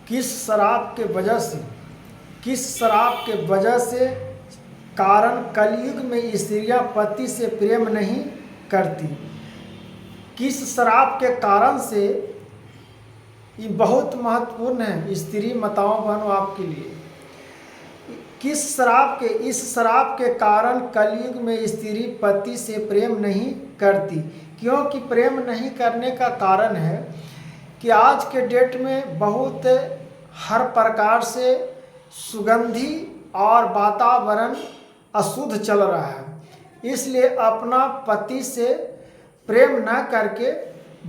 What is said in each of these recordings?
किस शराब के वजह से कारण कलयुग में स्त्रियां पति से प्रेम नहीं करती। किस शराब के कारण से, ये बहुत महत्वपूर्ण है स्त्री माताओं बहनों आपके लिए। इस शराब के कारण कलयुग में स्त्री पति से प्रेम नहीं करती। क्योंकि प्रेम नहीं करने का कारण है कि आज के डेट में बहुत हर प्रकार से सुगंधी और वातावरण अशुद्ध चल रहा है। इसलिए अपना पति से प्रेम न करके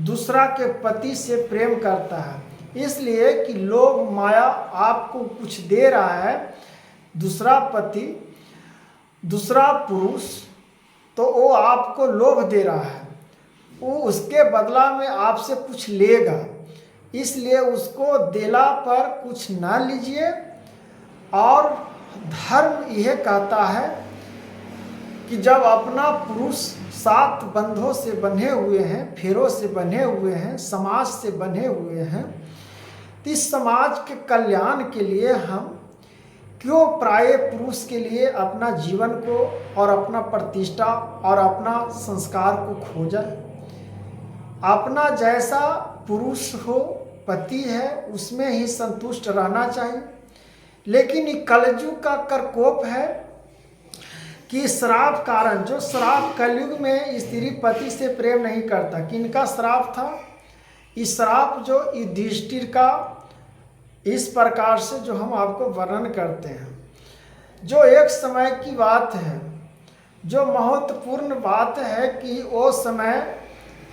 दूसरा के पति से प्रेम करता है। इसलिए कि लोभ माया आपको कुछ दे रहा है, दूसरा पति, दूसरा पुरुष, तो वो आपको लोभ दे रहा है, वो उसके बदला में आपसे कुछ लेगा। इसलिए उसको देला पर कुछ ना लीजिए। और धर्म यह कहता है कि जब अपना पुरुष 7 बंधों से बंधे हुए हैं, फेरों से बंधे हुए हैं, समाज से बंधे हुए हैं, तो इस समाज के कल्याण के लिए हम क्यों प्राय पुरुष के लिए अपना जीवन को और अपना प्रतिष्ठा और अपना संस्कार को खो जाए। अपना जैसा पुरुष हो, पति है, उसमें ही संतुष्ट रहना चाहिए। लेकिन ये कलयुग का प्रकोप है कि श्राप कारण, जो श्राप कलयुग में स्त्री पति से प्रेम नहीं करता। किनका श्राप था? इस श्राप जो युधिष्ठिर का, इस प्रकार से जो हम आपको वर्णन करते हैं, जो एक समय की बात है, जो महत्वपूर्ण बात है कि वो समय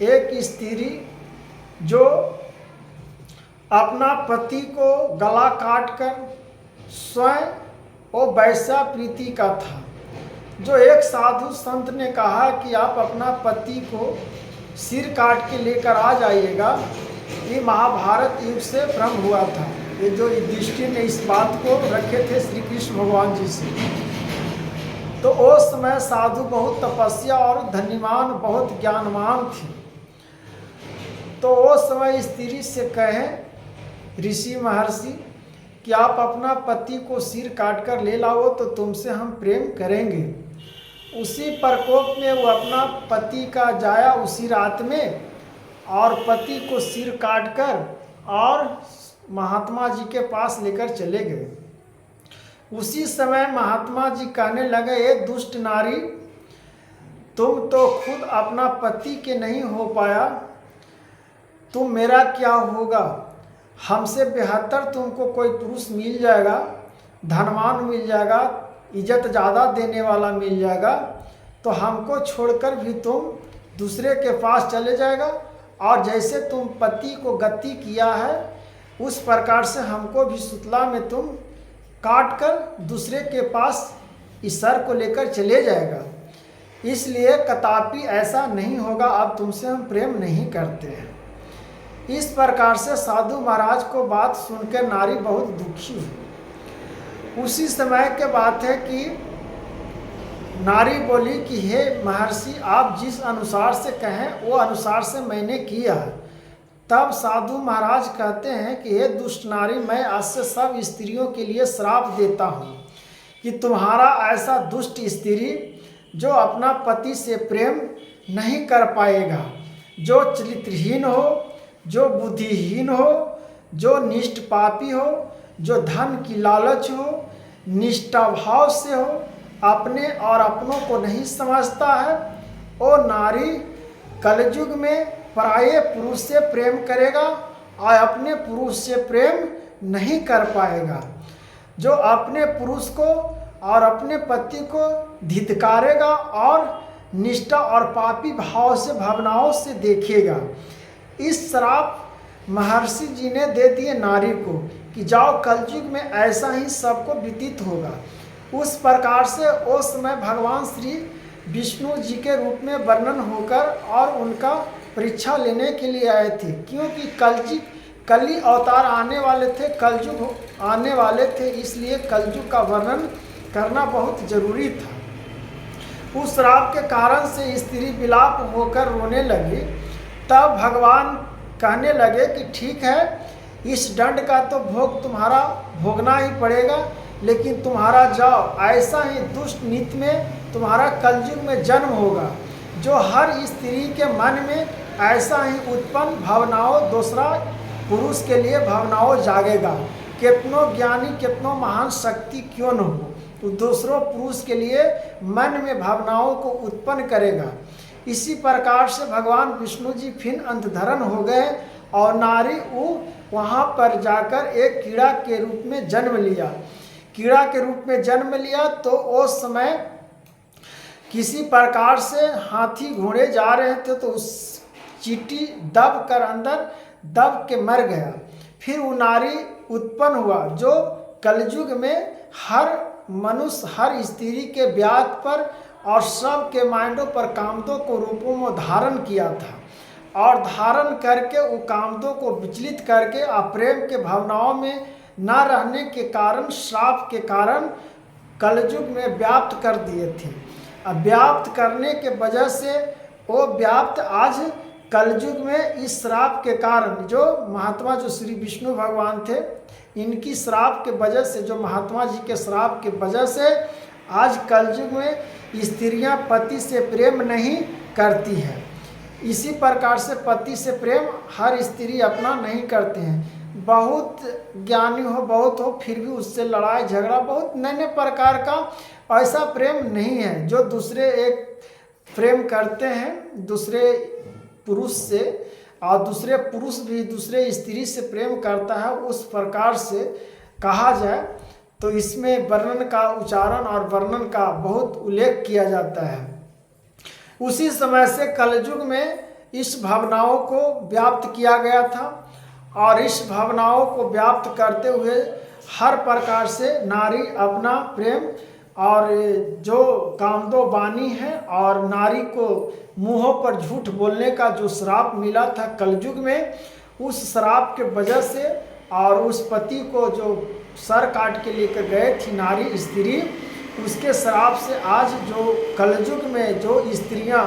एक स्त्री जो अपना पति को गला काटकर स्वयं वो वैश्या प्रीति का था। जो एक साधु संत ने कहा कि आप अपना पति को सिर काट के लेकर आ जाइएगा, ये महाभारत युग से भ्रम हुआ था। ये जो युधिष्ठिर ने इस बात को रखे थे श्री कृष्ण भगवान जी से। तो उस समय साधु बहुत तपस्या और धन्यवान, बहुत ज्ञानवान थे। तो उस समय स्त्री से कहें ऋषि महर्षि कि आप अपना पति को सिर काट कर ले लाओ तो तुमसे हम प्रेम करेंगे। उसी प्रकोप में वो अपना पति का जाया उसी रात में, और पति को सिर काट कर और महात्मा जी के पास लेकर चले गए। उसी समय महात्मा जी कहने लगे, ये दुष्ट नारी, तुम तो खुद अपना पति के नहीं हो पाया, तुम मेरा क्या होगा? हमसे बेहतर तुमको कोई पुरुष मिल जाएगा, धनवान मिल जाएगा, इज्जत ज़्यादा देने वाला मिल जाएगा, तो हमको छोड़कर भी तुम दूसरे के पास चले जाएगा। और जैसे तुम पति को गति किया है, उस प्रकार से हमको भी सुतला में तुम काट कर दूसरे के पास इस सर को लेकर चले जाएगा। इसलिए कदापि ऐसा नहीं होगा, अब तुमसे हम प्रेम नहीं करते हैं। इस प्रकार से साधु महाराज को बात सुनकर नारी बहुत दुखी हुई। उसी समय के बात है कि नारी बोली कि हे महर्षि, आप जिस अनुसार से कहें वो अनुसार से मैंने किया। तब साधु महाराज कहते हैं कि हे दुष्ट नारी, मैं आज से सब स्त्रियों के लिए श्राप देता हूँ कि तुम्हारा ऐसा दुष्ट स्त्री जो अपना पति से प्रेम नहीं कर पाएगा, जो चरित्रहीन हो, जो बुद्धिहीन हो, जो निष्ठपापी हो, जो धन की लालच हो, निष्ठा भाव से हो, अपने और अपनों को नहीं समझता है, वो नारी कलयुग में पराये पुरुष से प्रेम करेगा और अपने पुरुष से प्रेम नहीं कर पाएगा। जो अपने पुरुष को और अपने पति को धिक्कारेगा और निष्ठा और पापी भाव से, भावनाओं से देखेगा। इस श्राप महर्षि जी ने दे दिए नारी को कि जाओ, कलयुग में ऐसा ही सबको व्यतीत होगा। उस प्रकार से उस समय भगवान श्री विष्णु जी के रूप में वर्णन होकर और उनका परीक्षा लेने के लिए आए थे। क्योंकि कली अवतार आने वाले थे, कलयुग आने वाले थे, इसलिए कलयुग का वर्णन करना बहुत जरूरी था। उस श्राप के कारण से स्त्री विलाप होकर रोने लगी। तब भगवान कहने लगे कि ठीक है, इस दंड का तो भोग तुम्हारा भोगना ही पड़ेगा, लेकिन तुम्हारा जाओ ऐसा ही दुष्ट नीति में तुम्हारा कलयुग में जन्म होगा, जो हर स्त्री के मन में ऐसा ही उत्पन्न भावनाओं दूसरा पुरुष के लिए भावनाओं जागेगा। कितनों ज्ञानी कितनों महान शक्ति क्यों न हो, तो दूसरों पुरुष के लिए मन में भावनाओं को उत्पन्न करेगा। इसी प्रकार से भगवान विष्णु जी फिर अंतधरण हो गए और नारी वहाँ पर जाकर एक कीड़ा के रूप में जन्म लिया। कीड़ा के रूप में जन्म लिया तो उस समय किसी प्रकार से हाथी घोड़े जा रहे थे, तो उस चींटी दब कर अंदर दब के मर गया। फिर वो नारी उत्पन्न हुआ, जो कलयुग में हर मनुष्य हर स्त्री के ब्याह पर और सब के माइंडों पर कामदों को रूपों में धारण किया था, और धारण करके वो कामदों को विचलित करके अप्रेम के भावनाओं में न रहने के कारण श्राप के कारण कलयुग में व्याप्त कर दिए थे। अब व्याप्त करने के वजह से वो व्याप्त आज कलयुग में इस श्राप के कारण जो महात्मा जो श्री विष्णु भगवान थे, इनकी श्राप के वजह से, जो महात्मा जी के श्राप के वजह से आज कलयुग में स्त्रियां पति से प्रेम नहीं करती है। इसी प्रकार से पति से प्रेम हर स्त्री अपना नहीं करते हैं। बहुत ज्ञानी हो बहुत हो फिर भी उससे लड़ाई झगड़ा बहुत नए प्रकार का ऐसा प्रेम नहीं है जो दूसरे एक प्रेम करते हैं दूसरे पुरुष से, और दूसरे पुरुष भी दूसरे स्त्री से प्रेम करता है। उस प्रकार से कहा जाए तो इसमें वर्णन का उच्चारण और वर्णन का बहुत उल्लेख किया जाता है। उसी समय से कलयुग में इस भावनाओं को व्याप्त किया गया था, और इस भावनाओं को व्याप्त करते हुए हर प्रकार से नारी अपना प्रेम और जो कामदो बानी है और नारी को मुंहों पर झूठ बोलने का जो श्राप मिला था कलयुग में, उस श्राप के वजह से और उस पति को जो सर काट के लेकर गए थी नारी स्त्री, उसके श्राप से आज जो कलयुग में जो स्त्रियां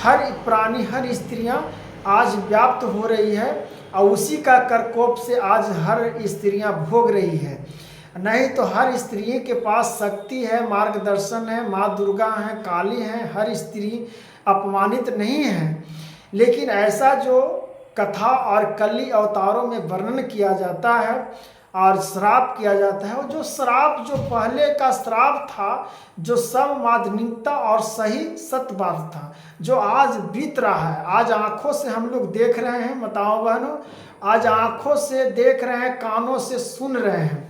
हर प्राणी हर स्त्रियां आज व्याप्त हो रही है, और उसी का प्रकोप से आज हर स्त्रियां भोग रही है। नहीं तो हर स्त्री के पास शक्ति है, मार्गदर्शन है, माँ दुर्गा है, काली है, हर स्त्री अपमानित नहीं है। लेकिन ऐसा जो कथा और कली अवतारों में वर्णन किया जाता है और श्राप किया जाता है, वो जो श्राप जो पहले का श्राप था, जो सब माध्यमिकता और सही सत्य बात था, जो आज बीत रहा है, आज आंखों से हम लोग देख रहे हैं माताओं बहनों, आज आंखों से देख रहे हैं, कानों से सुन रहे हैं।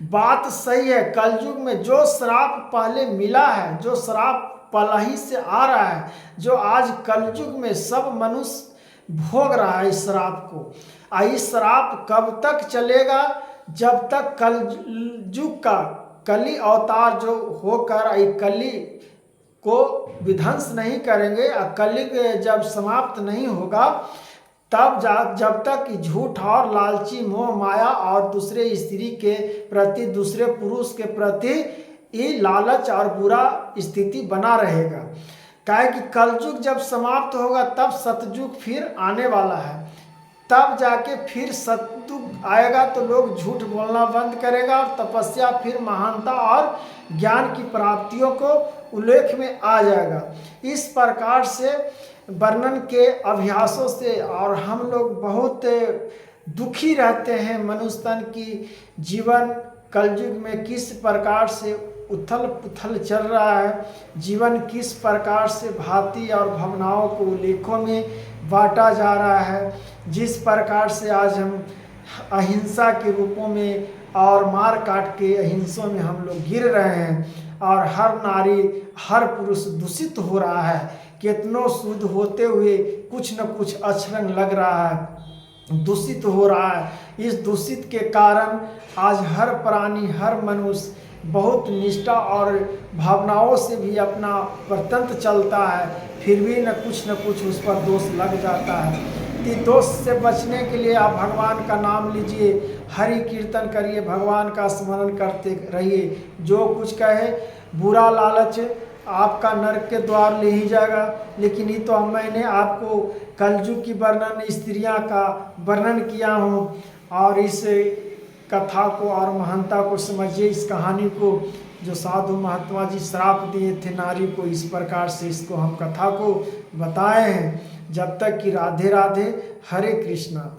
बात सही है, कलयुग में जो श्राप पहले मिला है, जो श्राप पहले से आ रहा है, जो आज कलयुग में सब मनुष्य भोग रहा है इस श्राप को। इस श्राप कब तक चलेगा? जब तक कलयुग का कली अवतार जो होकर कली को विध्वंस नहीं करेंगे, कली जब समाप्त नहीं होगा तब जब तक झूठ और लालची मोह माया और दूसरे स्त्री के प्रति दूसरे पुरुष के प्रति ये लालच और बुरा स्थिति बना रहेगा। काहे कि कलयुग जब समाप्त होगा तब सतयुग फिर आने वाला है, तब जाके फिर सतयुग आएगा तो लोग झूठ बोलना बंद करेगा और तपस्या फिर महानता और ज्ञान की प्राप्तियों को उल्लेख में आ जाएगा। इस प्रकार से वर्णन के अभ्यासों से और हम लोग बहुत दुखी रहते हैं। मनुष्य तन की जीवन कलयुग में किस प्रकार से उथल पुथल चल रहा है, जीवन किस प्रकार से भांति और भावनाओं को लेखों में बांटा जा रहा है, जिस प्रकार से आज हम अहिंसा के रूपों में और मार काट के अहिंसों में हम लोग गिर रहे हैं, और हर नारी हर पुरुष दूषित हो रहा है। कितनों शुद्ध होते हुए कुछ न कुछ अछरंग लग रहा है, दूषित हो रहा है। इस दूषित के कारण आज हर प्राणी हर मनुष्य बहुत निष्ठा और भावनाओं से भी अपना परतंत्र चलता है, फिर भी न कुछ उस पर दोष लग जाता है। इस दोष से बचने के लिए आप भगवान का नाम लीजिए, हरि कीर्तन करिए, भगवान का स्मरण करते रहिए। जो कुछ कहे बुरा लालच आपका नरक के द्वार ले ही जाएगा। लेकिन ये तो मैंने आपको कलयुग की वर्णन, स्त्रियां का वर्णन किया हूँ। और इस कथा को और महानता को समझिए, इस कहानी को जो साधु महात्मा जी श्राप दिए थे नारी को, इस प्रकार से इसको हम कथा को बताए हैं। जब तक कि राधे राधे, हरे कृष्णा।